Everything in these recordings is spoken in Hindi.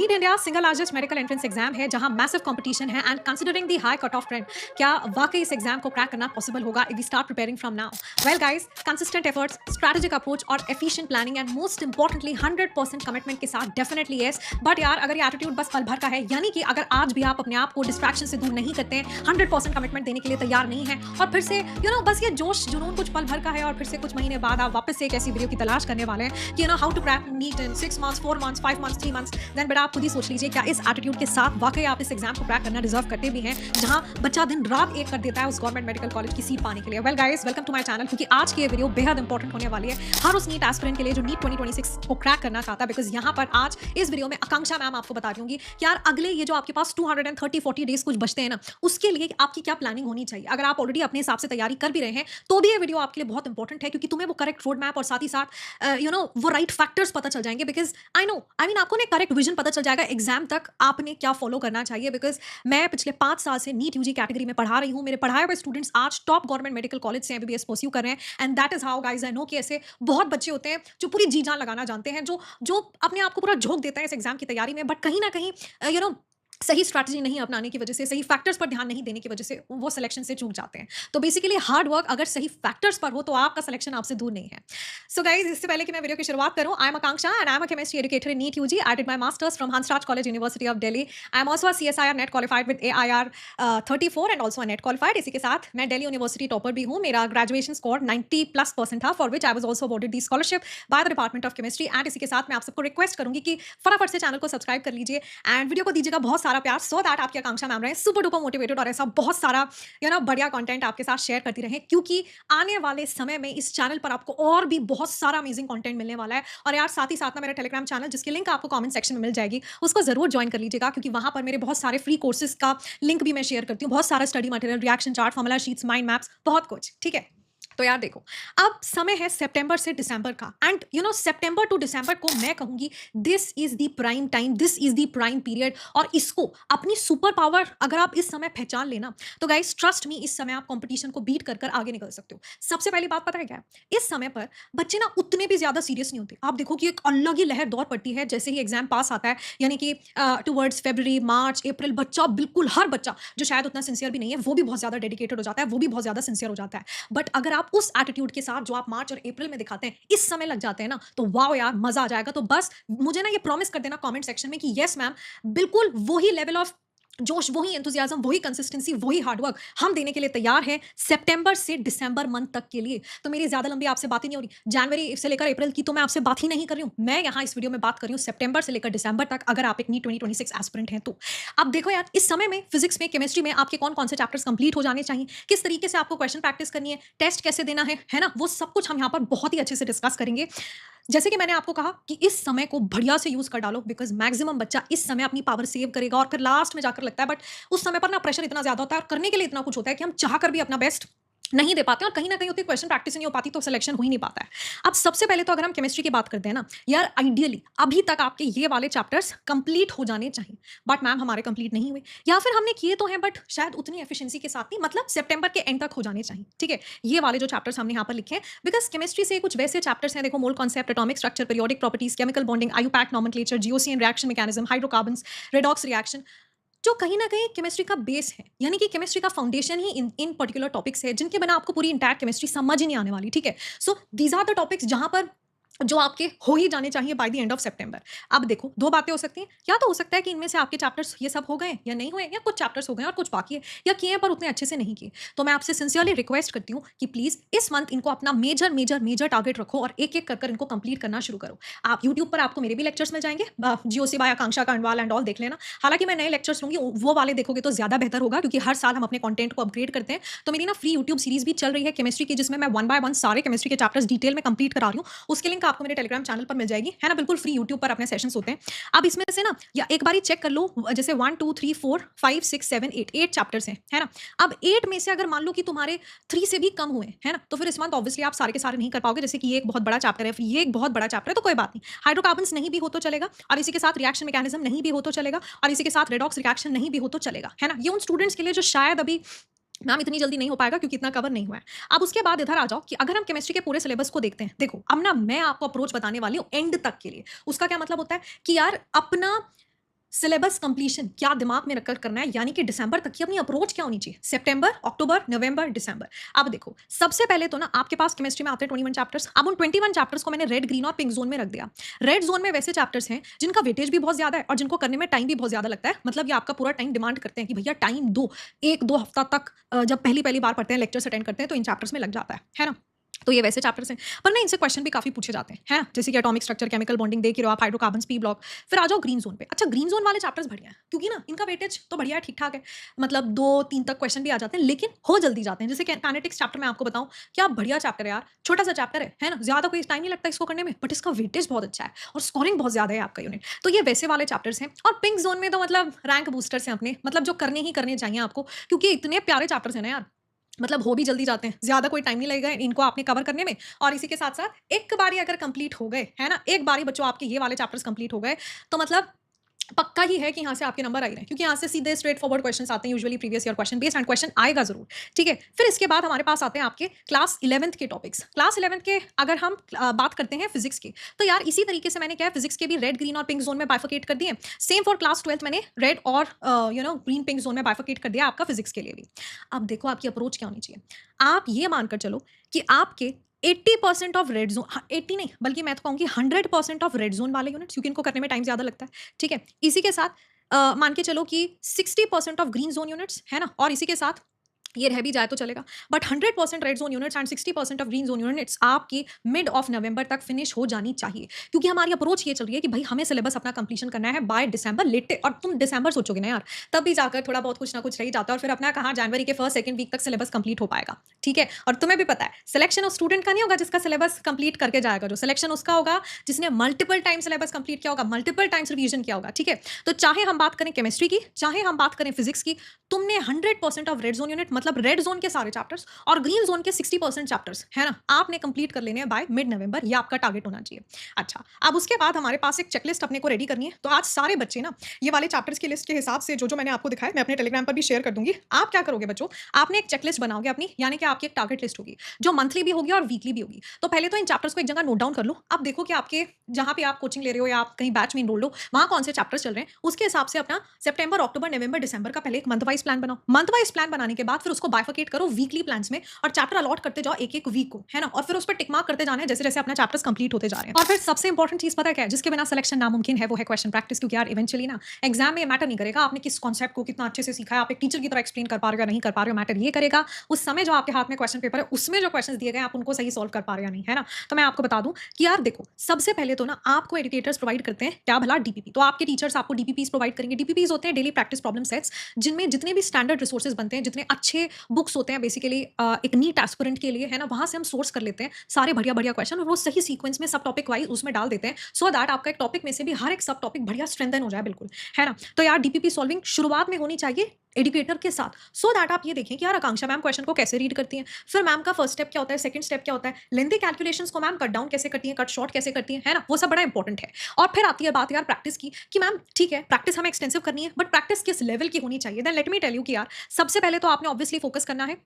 NEET India single largest medical entrance exam है जहां मैसिव कंपटीशन है and considering the high cut off trend क्या वाकई इस एग्जाम को क्रैक करना पॉसिबल होगा if we start preparing from now. Well guys, consistent efforts, strategic approach और efficient planning and most importantly 100% commitment के साथ डेफिनेटली यस। बट यार, अगर ये एटीट्यूड बस पल भर का है, यानी कि अगर आज भी आप अपने आप को डिस्ट्रैक्शन से दूर नहीं करते हैं, 100% कमिटमेंट देने के लिए तैयार नहीं है और फिर से बस ये जोश जुनून कुछ पल भर का है और फिर से कुछ महीने बाद आप वापस से एक ऐसी वीडियो की तलाश करने वाले हैं कि how to crack NEET in 6 months, 4 months, 5 months, 3 months, then बेटा आप खुद ही सोच लीजिए क्या इस एटीट्यूड के साथ वाकई आप इस एग्जाम को क्रैक करना डिजर्व करते भी हैं, जहां बच्चा दिन रात एक कर देता है उस गवर्नमेंट मेडिकल कॉलेज की सीट पाने के लिए। Well guys, welcome to my channel, क्योंकि आज की ये वीडियो बेहद इंपॉर्टेंट होने वाली है हर उस नीट एस्पिरेंट के लिए जो नीट 2026 को क्रैक करना चाहता है। बिकॉज यहाँ पर आज इस वीडियो में आकांक्षा मैम आपको बता रही होंगी कि यार अगले ये जो आपके पास 230-40 डेज कुछ बचते हैं ना, उसके लिए आपकी क्या प्लानिंग होनी चाहिए। अगर आप ऑलरेडी अपने हिसाब से तैयारी कर भी रहे हैं तो भी ये वीडियो आपके लिए बहुत इंपॉर्टेंट है, क्योंकि तुम्हें वो करेक्ट रोड मैप और साथ ही साथ वो राइट फैक्टर्स पता चल जाएंगे। बिकॉज आई मीन आपको करेक्ट विजन पता चल जाएगा एग्जाम तक आपने क्या फॉलो करना चाहिए। बिकॉज मैं पिछले 5 साल से नीट यूजी कैटेगरी में पढ़ा रही हूँ। मेरे पढ़ाए हुए स्टूडेंट्स आज टॉप गवर्नमेंट मेडिकल कॉलेज से एमबीबीएस परस्यू कर रहे हैं and that is how guys I know कि ऐसे बहुत बच्चे होते हैं जो पूरी जी जान लगाना जानते हैं, जो अपने आप को पूरा झोंक देते हैं इस एग्जाम की तैयारी में, बट कहीं ना कहीं सही स्ट्रैटेजी नहीं अपनाने की वजह से, सही फैक्टर्स पर ध्यान नहीं देने की वजह से वो सिलेक्शन से चूक जाते हैं। तो बेसिकली हार्ड वर्क अगर सही फैक्टर्स पर हो तो आपका सिलेक्शन आपसे दूर नहीं है। सो गाइस, इससे पहले कि मैं वीडियो की शुरुआत करूं, I am Akanksha and I am a chemistry educator in NEET UG. I did my masters from Hansraj college, university of Delhi. I am also a CSIR NET qualified with AIR 34 and also NET qualified. इसी के साथ मैं दिल्ली यूनिवर्सिटी टॉपर भी हूं। मेरा ग्रेजुएशन स्कोर 90+% था, for which I was also awarded the scholarship by the department of chemistry. And इसी के साथ मैं आप सबको रिक्वेस्ट करूंगी कि फटाफट से चैनल को सब्सक्राइब कर लीजिए एंड वीडियो को दीजिएगा बहुत सारा प्यार, सो दैट आपकी आकांक्षा मैम रहे सुपर डुपर मोटिवेटेड और ऐसा बहुत सारा बढ़िया कंटेंट आपके साथ शेयर करती रहे, क्योंकि आने वाले समय में इस चैनल पर आपको और भी बहुत सारा अमेजिंग कंटेंट मिलने वाला है। और यार साथ ही साथ ना मेरा टेलीग्राम चैनल, जिसकी लिंक आपको कमेंट सेक्शन में मिल जाएगी, उसको जरूर ज्वाइन कर लीजिएगा, क्योंकि वहां पर मेरे बहुत सारे फ्री कोर्सेज का लिंक भी मैं शेयर करती हूँ, बहुत सारा study material, reaction chart, formula sheets, mind maps, बहुत कुछ। ठीक है, तो यार देखो, अब समय है सितंबर से दिसंबर का एंड सितंबर टू दिसंबर को मैं कहूंगी this is the prime time, this is the prime period. और इसको अपनी सुपर पावर अगर आप इस समय पहचान लेना तो गाइस ट्रस्ट मी, इस समय आप कंपटीशन को बीट कर आगे निकल सकते हो। सबसे पहली बात पता है क्या है, इस समय पर बच्चे ना उतने भी ज्यादा सीरियस नहीं होते। आप देखो कि एक अलग ही लहर दौड़ पड़ती है जैसे ही एग्जाम पास आता है, यानी कि टुवर्ड्स फरवरी, मार्च, अप्रैल, बच्चा बिल्कुल हर बच्चा जो शायद उतना सिंसियर भी नहीं है वो भी बहुत ज्यादा डेडिकेटेड हो जाता है, वो भी बहुत ज्यादा सिंसियर हो जाता है। बट अगर आप उस एटीट्यूड के साथ जो आप मार्च और अप्रैल में दिखाते हैं इस समय लग जाते हैं ना, तो वाओ यार मजा आ जाएगा। तो बस मुझे ना ये प्रॉमिस कर देना कमेंट सेक्शन में कि यस मैम, बिल्कुल वही लेवल ऑफ जोश, वही एंथुसियाज्म, वही कंसिस्टेंसी, वही हार्डवर्क हम देने के लिए तैयार हैं सितंबर से दिसंबर मंथ तक के लिए। तो मेरी ज्यादा लंबी आपसे बात ही नहीं हो रही, जनवरी से लेकर अप्रैल की तो मैं आपसे बात ही नहीं कर रही हूं। मैं यहां इस वीडियो में बात कर रही हूं सितंबर से लेकर दिसंबर तक, अगर आप एक नीट 2026 एस्पिरेंट हैं तो। अब देखो यार, इस समय में फिजिक्स में, केमिस्ट्री में आपके कौन कौन से चैप्टर्स कंप्लीट हो जाने चाहिए, किस तरीके से आपको क्वेश्चन प्रैक्टिस करनी है, टेस्ट कैसे देना है ना, वो सब कुछ हम यहाँ पर बहुत ही अच्छे से डिस्कस करेंगे। जैसे कि मैंने आपको कहा कि इस समय को बढ़िया से यूज कर डालो, बिकॉज मैक्सिमम बच्चा इस समय अपनी पावर सेव करेगा और फिर लास्ट में जाकर लगता है, बट उस समय पर ना प्रेशर इतना ज्यादा होता है और करने के लिए इतना कुछ होता है कि हम चाह कर भी अपना बेस्ट नहीं दे पाते और कहीं ना कहीं उतनी क्वेश्चन प्रैक्टिस नहीं हो पाती, तो सिलेक्शन हो ही नहीं पाता है। अब सबसे पहले तो अगर हम केमिस्ट्री की बात करते हैं ना यार, आइडियली अभी तक आपके ये वाले चैप्टर्स कंप्लीट हो जाने चाहिए, बट मैम हमारे कंप्लीट नहीं हुए, या फिर हमने किए तो हैं बट शायद उतनी एफिशिएंसी के साथ नहीं, मतलब सितंबर के एंड तक हो जाने चाहिए। ठीक है, ये वाले जो चैप्टर्स हमने यहाँ पर लिखे हैं, बिकॉज केमिस्ट्री से कुछ वैसे चैप्टर्स हैं, देखो mole concept, atomic structure, periodic properties, chemical bonding, IUPAC nomenclature, GOC and reaction mechanism, hydrocarbons, redox reaction, जो कहीं ना कहीं केमिस्ट्री का बेस है, यानी कि केमिस्ट्री का फाउंडेशन ही इन पर्टिकुलर टॉपिक्स है, जिनके बिना आपको पूरी इंटायर केमिस्ट्री समझ ही नहीं आने वाली। ठीक है, so these are the topics जहां पर जो आपके हो ही जाने चाहिए बाय द एंड ऑफ सितंबर। अब देखो, दो बातें हो सकती हैं, या तो हो सकता है कि इनमें से आपके चैप्टर्स ये सब हो गए या नहीं हुए, या कुछ चैप्टर्स हो गए और कुछ बाकी है, या किए हैं पर उतने अच्छे से नहीं किए। तो मैं आपसे सिंसियरली रिक्वेस्ट करती हूँ कि प्लीज इस मंथ इनको अपना मेजर मेजर मेजर टारगेट रखो और एक एक कर इनको कंप्लीट करना शुरू करो। आप यूट्यूब पर आपको मेरे भी लेक्चर्स मिल जाएंगे, GOC by Akanksha Kandwal and all देख लेना। हालांकि मैं नए लेक्चर्स लूंगी, वो वाले देखोगे तो ज्यादा बेहतर होगा, क्योंकि हर साल हम अपने कंटेंट को अपग्रेड करते हैं। तो मेरी ना फ्री यूट्यूब सीरीज भी चल रही है केमिस्ट्री की, जिसमें मैं 1 बाय 1 सारे केमिस्ट्री के चैप्टर्स डिटेल में कंप्लीट करा रही हूँ। उसके लिंक आपको मेरे टेलीग्राम चैनल पर मिल जाएगी, है ना, बिल्कुल फ्री यूट्यूब पर अपने सेशंस होते हैं। अब इसमें से ना या एक बारी चेक कर लो, जैसे 1 2 3 4 5 6 7 8 चैप्टर्स हैं, है ना। अब 8 में से अगर मान लो कि तुम्हारे 3 से भी कम हुए, है ना, तो फिर इस मंथ ऑब्वियसली आप सारे के सारे नहीं कर पाओगे। जैसे कि ये एक बहुत बड़ा चैप्टर है, फिर ये एक बहुत बड़ा चैप्टर है, तो कोई बात नहीं, हाइड्रोकार्बन्स नहीं भी हो तो चलेगा, और इसी के साथ रिएक्शन मैकेनिज्म नहीं भी हो तो चलेगा, और इसी के साथ रेडॉक्स रिएक्शन नहीं भी हो तो चलेगा, है ना। ये उन स्टूडेंट्स के लिए जो शायद अभी मैम इतनी जल्दी नहीं हो पाएगा क्योंकि इतना कवर नहीं हुआ है। अब उसके बाद इधर आ जाओ कि अगर हम केमिस्ट्री के पूरे सिलेबस को देखते हैं, देखो अब ना मैं आपको अप्रोच बताने वाली हूँ एंड तक के लिए। उसका क्या मतलब होता है कि यार अपना सिलेबस कंप्लीशन क्या दिमाग में रखकर करना है, यानी कि दिसंबर तक की अपनी अप्रोच क्या होनी चाहिए, सितंबर, अक्टूबर, नवंबर, दिसंबर। अब देखो, सबसे पहले तो ना आपके पास केमिस्ट्री में आते हैं 21 चैप्टर्स। अब उन 21 चैप्टर्स को मैंने रेड, ग्रीन और पिंक जोन में रख दिया। रेड जोन में वैसे चैप्टर्स हैं जिनका वेटेज भी बहुत ज्यादा है और जिनको करने में टाइम भी बहुत ज्यादा लगता है। मतलब ये आपका पूरा टाइम डिमांड करते हैं कि भैया टाइम दो, 1-2 हफ्ता तक जब पहली पहली बार पढ़ते हैं, लेक्चर्स अटेंड करते हैं, तो इन चैप्टर्स में लग जाता है ना। तो ये वैसे चैप्टर्स हैं, पर ना इनसे क्वेश्चन भी काफी पूछे जाते हैं, है जैसे कि एटॉमिक स्ट्रक्चर, केमिकल बॉन्डिंग देख रहे हो आप, हाइड्रोकार्बन्स, पी ब्लॉक। फिर आ जाओ ग्रीन जोन पे। अच्छा, ग्रीन जोन वाले चैप्टर्स बढ़िया है क्योंकि ना इनका वेटेज तो बढ़िया है, ठीक ठाक है। मतलब 2-3 तक क्वेश्चन भी आ जाते हैं, लेकिन हो जल्दी जाते हैं। जैसे काइनेटिक्स चैप्टर में आपको बताऊं, क्या बढ़िया चैप्टर है यार, छोटा सा चैप्टर है ना, ज्यादा कोई टाइम नहीं लगता इसको करने में, बट इसका वेटेज बहुत अच्छा है और स्कोरिंग बहुत ज्यादा है आपका यूनिट। तो ये वैसे वाले चैप्टर्स हैं। और पिंक जोन में तो मतलब रैंक बूस्टर्स हैं अपने, मतलब जो करने ही करने चाहिए आपको, क्योंकि इतने प्यारे चैप्टर्स हैं ना यार, मतलब हो भी जल्दी जाते हैं, ज्यादा कोई टाइम नहीं लगेगा इनको आपने कवर करने में। और इसी के साथ साथ एक बारी अगर कंप्लीट हो गए, है ना, एक बारी बच्चों आपके ये वाले चैप्टर्स कंप्लीट हो गए, तो मतलब पक्का ही है कि यहाँ से आपके नंबर आ ही रहे हैं, क्योंकि यहाँ से सीधे स्ट्रेट फॉरवर्ड क्वेश्चंस आते हैं, usually previous year question based, and question आएगा जरूर। ठीक है, फिर इसके बाद हमारे पास आते हैं आपके क्लास 11th के टॉपिक्स। क्लास 11th के अगर हम बात करते हैं फिजिक्स की, तो यार इसी तरीके से मैंने क्या है, फिजिक्स के भी रेड, ग्रीन और पिंक जोन में बाइफिकेट कर दिए। सेम फॉर क्लास 12th मैंने रेड और ग्रीन, पिंक जोन में बाइफिकेट कर दिया आपका फिजिक्स के लिए भी। अब देखो आपकी अप्रोच क्या होनी चाहिए। आप ये मानकर चलो कि आपके 80% ऑफ रेड जोन, 80 नहीं बल्कि मैं तो कहूँगी 100% ऑफ रेड जोन वाले यूनिट्स, क्योंकि इनको करने में टाइम ज्यादा लगता है। ठीक है, इसी के साथ मान के चलो कि 60% ऑफ ग्रीन जोन यूनिट्स, है ना, और इसी के साथ ये रह भी जाए तो चलेगा, but 100% red zone units and 60% of green zone units आपकी मिड ऑफ नवंबर तक फिनिश हो जानी चाहिए। क्योंकि हमारी अप्रोच ये चल रही है कि भाई हमें सिलेबस अपना कंप्लीशन करना है बाय दिसंबर लेटे। और तुम दिसंबर सोचोगे ना यार, तब भी जाकर थोड़ा बहुत कुछ ना कुछ रह जाता है, और फिर अपना कहाँ जनवरी के फर्स्ट सेकंड वीक तक सिलेबस कंप्लीट हो पाएगा। ठीक है, और तुम्हें भी पता है सिलेक्शन ऑफ स्टूडेंट का नहीं होगा जिसका सिलेबस कंप्लीट करके जाएगा, जो सिलेक्शन उसका होगा जिसने मल्टीपल टाइम सिलेबस कंप्लीट किया होगा, मल्टीपल टाइम्स रिवीजन किया होगा। ठीक है, तो चाहे हम बात करें केमिस्ट्री की, चाहे हम बात करें फिजिक्स की, तुमने 100% ऑफ रेड जोन यूनिट, मतलब रेड जोन के सारे चैप्टर्स और ग्रीन जोन के 60% चैप्टर्स, है ना, आपने कंप्लीट कर लेने हैं बाय मिड नवंबर। ये आपका टारगेट होना चाहिए। अच्छा, अब उसके बाद हमारे पास एक चेकलिस्ट अपने को रेडी करनी है। तो आज सारे बच्चे ना ये वाले चैप्टर्स की लिस्ट के हिसाब से जो जो मैंने आपको दिखाया, मैं अपने टेलीग्राम पर भी शेयर कर दूंगी। आप क्या करोगे बच्चों, आपने एक चेकलिस्ट बनाओगे अपनी, यानी कि आपकी एक टारगेट लिस्ट होगी जो मंथली भी होगी और वीकली भी होगी। तो पहले तो इन चैप्टर्स को एक जगह नोट डाउन कर लो। अब देखो कि आपके जहां पे आप कोचिंग ले रहे हो या आप कहीं बैच में इनरोल्ड हो, वहां कौन से चैप्टर्स चल रहे हैं, उसके हिसाब से अपना सितंबर, अक्टूबर, नवंबर, दिसंबर का पहले एक मंथ वाइज प्लान बनाओ। मंथ वाइज प्लान बनाने के बाद फिर उसको बाइफिकेट करो वीकली प्लान्स में, और चैप्टर अलॉट करते जाओ एक एक वीक को, है ना, और फिर उस पर टिक मार्क करते जाना है जैसे जैसे अपना चैप्टर्स कंप्लीट होते जा रहे हैं। और फिर सबसे इंपॉर्टेंट चीज पता है क्या है, जिसके बिना सिलेक्शन नामुमकिन है, वो है क्वेश्चन प्रैक्टिस। क्योंकि यार इवेंचुअली ना एग्जाम में मैटर नहीं करेगा आपने किस कॉन्सेप्ट को कितना अच्छे से सीखा है, आप एक टीचर की तरह एक्सप्लेन कर पा रहे हो या नहीं कर पा रहे हो, मैटर ये करेगा उस समय जो आपके हाथ में क्वेश्चन पेपर है उसमें जो क्वेश्चन दिए गए आप उनको सही सॉल्व कर पा रहे हो या नहीं, है ना। तो मैं आपको बता दूं कि यार देखो, सबसे पहले तो ना आपको एजुकेटर्स प्रोवाइड करते हैं क्या भला, डीपीपी। तो आपके टीचर्स आपको डीपीपीस प्रोवाइड करेंगे। डीपीपीस होते हैं डेली प्रैक्टिस प्रॉब्लम सेट्स, जिनमें जितने भी स्टैंडर्ड रिसोर्सेज बनते हैं, जितने अच्छे बुक्स होते हैं बेसिकली एक नीट एस्पिरेंट के लिए, है ना, वहां से हम सोर्स कर लेते हैं सारे बढ़िया बढ़िया क्वेश्चन, और वो सही सीक्वेंस में सब टॉपिक वाइज उसमें डाल देते हैं, सो दैट आपका एक टॉपिक में से भी हर एक सब टॉपिक बढ़िया स्ट्रेंथन हो जाए, बिल्कुल, है ना। तो यार डीपीपी सॉल्विंग शुरुआत में होनी चाहिए एजुकेटर के साथ, सो दैट आप ये देखें कि यार आकांक्षा मैम क्वेश्चन को कैसे रीड करती हैं, फिर मैम का फर्स्ट स्टेप क्या होता है, सेकंड स्टेप क्या होता है, लेंथी कैलकुलेशंस को मैम कट डाउन कैसे करती हैं, कट शॉर्ट कैसे करती हैं, है ना, वो सब बड़ा इंपॉर्टेंट है। और फिर आती है बात यार प्रैक्टिस की, कि मैम ठीक है प्रैक्टिस हमें एक्सटेंसिव करनी है, बट प्रैक्टिस किस लेवल की होनी चाहिए। Then let me tell you कि यार सबसे पहले तो आपने ऑब्वियसली फोकस करना है,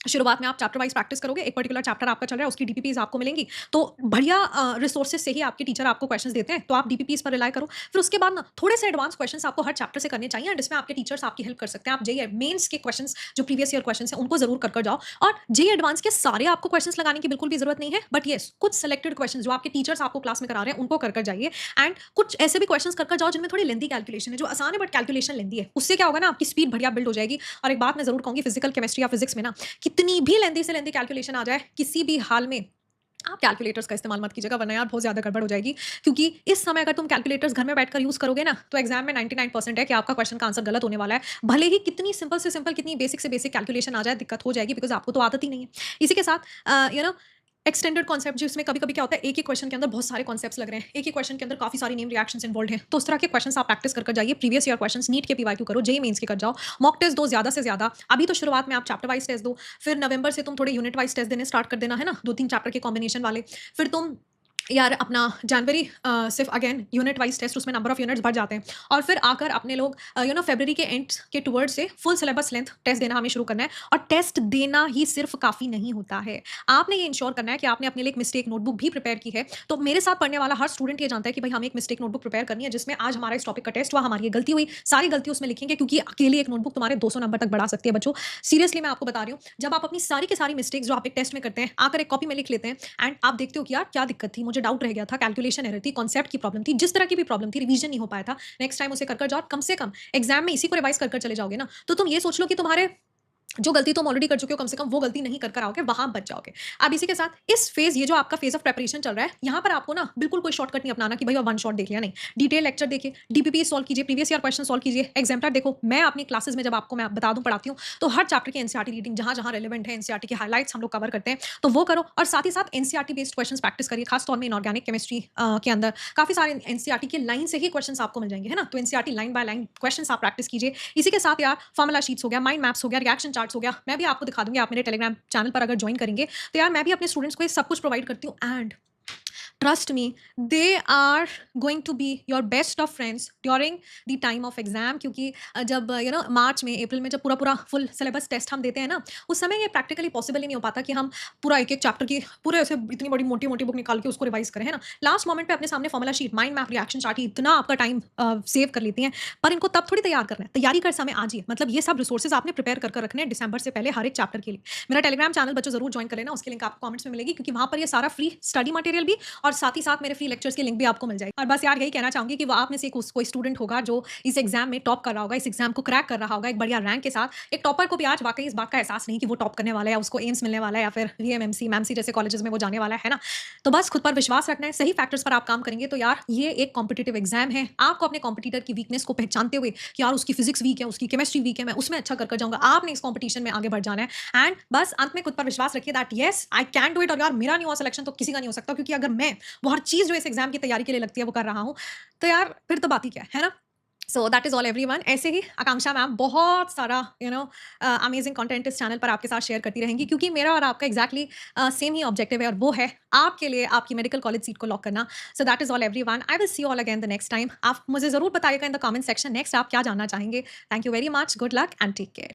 शुरुआत में आप चैप्टर वाइज प्रैक्टिस करोगे, एक पर्टिकुलर चैप्टर आपका चल रहा है उसकी डीपीपीज आपको मिलेंगी, तो बढ़िया रिसोर्सेज से ही आपके टीचर आपको क्वेश्चंस देते हैं, तो आप डीपीपीज पर रिलाई करो। फिर उसके बाद ना थोड़े से एडवांस क्वेश्चंस आपको हर चैप्टर से करने चाहिए, एंड इसमें आपके टीचर्स आपकी हेल्प कर सकते हैं। आप जेईई मेंस के क्वेश्चंस जो प्रीवियस ईयर क्वेश्चंस हैं उनको जरूर कर जाओ, और जेईई एडवांस के सारे आपको क्वेश्चंस लगाने की बिल्कुल भी जरूरत नहीं है, बट येस कुछ सिलेक्टेड क्वेश्चंस जो आपके टीचर्स आपको क्लास में करा रहे हैं उनको कर जाइए, एंड कुछ ऐसे भी क्वेश्चंस कर जाओ जिनमें थोड़ी लेंथी कैलकुलेशन है, जो आसान है बट कैलकुलेशन लेंथी है। उससे क्या होगा ना, आपकी स्पीड बढ़िया बिल्ड हो जाएगी। और एक बात मैं जरूर कहूंगी, फिजिकल केमिस्ट्री या फिजिक्स में ना कितनी भी लेंथी से लेंथी कैलकुलेशन आ जाए, किसी भी हाल में आप कैलकुलेटर्स का इस्तेमाल मत कीजिएगा, वरना यार बहुत ज्यादा गड़बड़ हो जाएगी। क्योंकि इस समय अगर तुम कैलकुलेटर्स घर में बैठकर यूज करोगे ना, तो एग्जाम में 99% है कि आपका क्वेश्चन का आंसर गलत होने वाला है, भले ही कितनी सिंपल से सिंपल, कितनी बेसिक से बेसिक कैलकुलेशन आ जाए, दिक्कत हो जाएगी, बिकॉज आपको तो आदत ही नहीं है। इसी के साथ एक्सटेंडेड कॉन्सेप्ट, जिसमें कभी कभी क्या होता है एक ही क्वेश्चन के अंदर बहुत सारे कॉन्सेप्ट्स लग रहे हैं, एक ही क्वेश्चन के अंदर काफी सारी नेम रिएक्शंस इन्वॉल्व हैं, तो उस तरह के क्वेश्चंस आप प्रैक्टिस कर जाइए। प्रीवियस ईयर क्वेश्चंस, नीट के पीवाईक्यू करो, जेईई मेंस के कर जाओ, मॉक टेस्ट दो ज्यादा से ज्यादा। अभी तो शुरुआत में आप चैप्टर वाइज टेस्ट दो, फिर नवंबर से तुम थोड़े यूनिट वाइज टेस्ट देने स्टार्ट कर देना, है ना, 2-3 चैप्टर के कॉम्बिनेशन वाले। फिर तुम यार अपना जनवरी सिर्फ अगेन यूनिट वाइज टेस्ट उसमें नंबर ऑफ यूनिट्स बढ़ जाते हैं और फिर आकर अपने लोग फरवरी के एंड के टुवर्ड से फुल सिलेबस लेंथ टेस्ट देना हमें शुरू करना है और टेस्ट देना ही सिर्फ काफ़ी नहीं होता है। आपने ये इंश्योर करना है कि आपने अपने लिए एक मिस्टेक नोटबुक भी प्रिपेयर की है। तो मेरे साथ पढ़ने वाला हर स्टूडेंट ये जानता है कि भाई हमें एक मिस्टेक नोटबुक प्रिपेयर करनी है जिसमें आज हमारा इस टॉपिक का टेस्ट हुआ, हमारी ये गलती हुई, सारी गलती उसमें लिखेंगे क्योंकि अकेली एक नोटबुक तुम्हारे 200 नंबर तक बढ़ा सकती है बच्चों। सीरियसली मैं आपको बता रही हूँ, जब आप अपनी सारी की सारी मिस्टेक्स जो आप एक टेस्ट में करते हैं आकर एक कॉपी में लिख लेते हैं एंड आप देखते हो कि यार क्या दिक्कत थी, मुझे डाउट रह गया था, कैलकुलेशन एरर थी, कॉन्सेप्ट की प्रॉब्लम थी, जिस तरह की भी प्रॉब्लम थी, रिवीजन नहीं हो पाया था, नेक्स्ट टाइम उसे कर कर जाओ और कम से कम एग्जाम में इसी को रिवाइज कर कर चले जाओगे ना, तो तुम ये सोच लो कि तुम्हारे जो गलती तुम ऑलरेडी कर चुके हो कम से कम वो गलती नहीं कर कर आओगे, वहां बच जाओगे। अब इसी के साथ इस फेज ये जो आपका फेज ऑफ प्रिपरेशन चल रहा है, यहाँ पर आपको ना बिल्कुल कोई शॉर्टकट नहीं अपनाना कि भाई वन शॉट देख लिया, नहीं। डिटेल लेक्चर देखिए, डीपीपी सॉल्व कीजिए, प्रीवियस ईयर क्वेश्चन सॉल्व कीजिए, एग्जाम्पलर देखो। मैं अपनी क्लासेस में जब आपको मैं बता दूं पढ़ाती हूँ तो हर चैप्टर की एनसीईआरटी रीडिंग जहां जहां रेलिवेंट है, एनसीईआरटी के हाइलाइट्स हम लोग कवर करते हैं, तो वो करो और साथ ही साथ एनसीईआरटी बेस्ड क्वेश्चन प्रैक्टिस करिए, खासतौर में इनऑर्गेनिक केमिस्ट्री के अंदर काफी सारे एनसीईआरटी के लाइन से ही क्वेश्चन आपको मिल जाएंगे, है ना। तो NCERT line by line question आप प्रैक्टिस कीजिए। इसी के साथ यार फॉर्मुला शीट्स हो गया, माइंड मैप्स हो गया, रिएक्शन चार्ट्स हो गया, मैं भी आपको दिखा दूंगी। आप मेरे टेलीग्राम चैनल पर अगर ज्वाइन करेंगे तो यार मैं भी अपने स्टूडेंट्स को ये सब कुछ प्रोवाइड करती हूँ and trust me, they are going to be your best of friends during the time of exam. क्योंकि जब मार्च में अप्रैल में जब पूरा पूरा फुल सिलेबस टेस्ट हम देते हैं ना, उस समय ये प्रैक्टिकली पॉसिबल ही नहीं हो पाता कि हम पूरा एक एक चैप्टर की पूरे ऐसे इतनी बड़ी मोटी मोटी बुक निकाल के उसको रिवाइज करें, है ना। लास्ट मोमेंट पे अपने सामने formula sheet, mind map, reaction chart ही इतना आपका टाइम सेव कर लेती हैं, पर इनको तब थोड़ी तैयार करना है। तैयारी कर समय आज ही है। मतलब ये सब रिसोर्सेज आपने प्रिपेयर कर रखने हैं दिसंबर से पहले हर एक चैप्टर के लिए। मेरा टेलीग्राम चैनल बच्चों जरूर ज्वाइन कर लेना, उसकी लिंक आपको कमेंट्स में मिलेगी, क्योंकि वहां पर ये सारा फ्री स्टडी मटेरियल भी और साथ ही साथ मेरे फ्री लेक्चर्स की लिंक भी आपको मिल जाएगी। और बस यार यही कहना चाहूंगी कि वो आप में से कोई स्टूडेंट होगा जो इस एग्जाम में टॉप कर रहा होगा, इस एग्जाम को क्रैक कर रहा होगा एक बढ़िया रैंक के साथ। एक टॉपर को भी आज वाकई इस बात का एहसास नहीं कि वो टॉप करने वाला है या उसको एम्स मिलने वाला है या फिर वीएमएमसी मैमसी जैसे कॉलेजेस में वो जाने वाला है ना। तो बस खुद पर विश्वास रखना है, सही फैक्टर्स पर आप काम करेंगे तो यार ये एक कॉम्पिटेटिव एग्जाम है। आपको अपने कॉम्पिटिटर की वीकनेस को पहचानते हुए कि यार उसकी फिजिक्स वीक है, उसकी केमिस्ट्री वीक है, मैं उसमें अच्छा कर जाऊंगा, आपने इस कॉम्पिटिशन में आगे बढ़ जाना है। एंड बस अंत में खुद पर विश्वास रखिए that yes I can do it. और यार मेरा नहीं हुआ सिलेक्शन तो किसी का नहीं हो सकता, क्योंकि अगर मैं वो हर चीज जो इस एग्जाम की तैयारी के लिए लगती है वो कर रहा हूं, तो यार फिर तो बात ही क्या है ना। सो दैट इज ऑल एवरीवन। ऐसे ही आकांक्षा मैम बहुत सारा अमेजिंग कंटेंट इस चैनल पर आपके साथ शेयर करती रहेंगी, क्योंकि मेरा और आपका एग्जैक्टली सेम ही ऑब्जेक्टिव है और वो है आपके लिए आपकी मेडिकल कॉलेज सीट को लॉक करना। So that is all everyone. I will see you all again the next time. आप मुझे जरूर बताइएगा in the comment section next आप क्या जानना चाहेंगे। Thank you very much, good luck and take care.